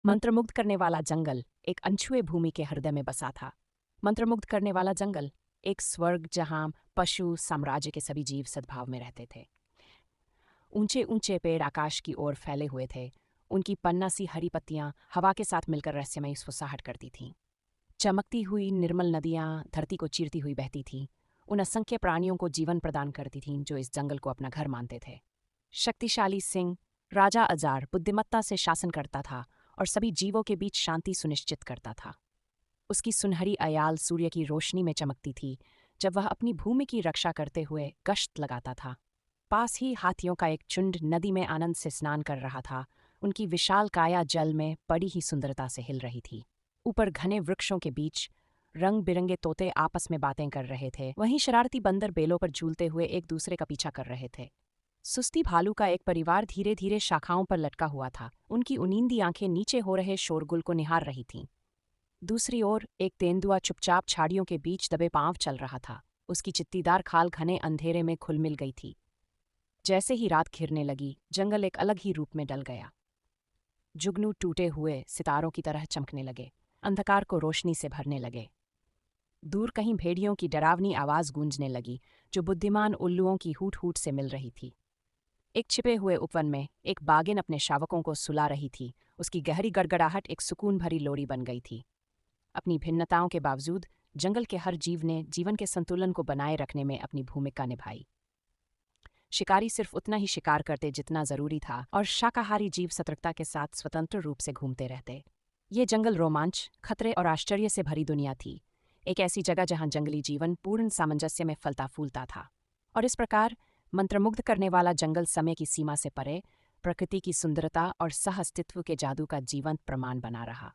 मंत्रमुग्ध करने वाला जंगल एक अनछुए भूमि के हृदय में बसा था। मंत्रमुग्ध करने वाला जंगल एक स्वर्ग जहां पशु साम्राज्य के सभी जीव सद्भाव में रहते थे। ऊंचे ऊंचे पेड़ आकाश की ओर फैले हुए थे। उनकी पन्ना सी हरी पत्तियां हवा के साथ मिलकर रहस्यमयी फुसफुसाहट करती थीं। चमकती हुई निर्मल नदियां धरती को चीरती हुई बहती थीं। उन असंख्य प्राणियों को जीवन प्रदान करती थीं जो इस जंगल को अपना घर मानते थे। शक्तिशाली सिंह राजा अजार बुद्धिमत्ता से शासन करता था और सभी जीवों के बीच शांति सुनिश्चित करता था। उसकी सुनहरी अयाल सूर्य की रोशनी में चमकती थी जब वह अपनी भूमि की रक्षा करते हुए गश्त लगाता था। पास ही हाथियों का एक झुंड नदी में आनंद से स्नान कर रहा था। उनकी विशाल काया जल में बड़ी ही सुंदरता से हिल रही थी। ऊपर घने वृक्षों के बीच रंग बिरंगे तोते आपस में बातें कर रहे थे। वहीं शरारती बंदर बेलों पर झूलते हुए एक दूसरे का पीछा कर रहे थे। सुस्ती भालू का एक परिवार धीरे धीरे शाखाओं पर लटका हुआ था। उनकी उनींदी आंखें नीचे हो रहे शोरगुल को निहार रही थीं। दूसरी ओर एक तेंदुआ चुपचाप झाड़ियों के बीच दबे पांव चल रहा था। उसकी चित्तीदार खाल घने अंधेरे में खुल मिल गई थी। जैसे ही रात घिरने लगी, जंगल एक अलग ही रूप में डल गया। जुगनू टूटे हुए सितारों की तरह चमकने लगे, अंधकार को रोशनी से भरने लगे। दूर कहीं भेड़ियों की डरावनी आवाज गूंजने लगी, जो बुद्धिमान उल्लुओं की हूट हूट से मिल रही थी। एक छिपे हुए उपवन में एक बागिन अपने शावकों को सुला रही थी। उसकी गहरी गड़गड़ाहट एक सुकून भरी लोरी बन गई थी। अपनी भिन्नताओं के बावजूद जंगल के हर जीव ने जीवन के संतुलन को बनाए रखने में अपनी भूमिका निभाई। शिकारी सिर्फ उतना ही शिकार करते जितना जरूरी था और शाकाहारी जीव सतर्कता के साथ स्वतंत्र रूप से घूमते रहते। ये जंगल रोमांच, खतरे और आश्चर्य से भरी दुनिया थी। एक ऐसी जगह जहां जंगली जीवन पूर्ण सामंजस्य में फलता फूलता था। और इस प्रकार मंत्रमुग्ध करने वाला जंगल समय की सीमा से परे प्रकृति की सुंदरता और सह अस्तित्व के जादू का जीवंत प्रमाण बना रहा।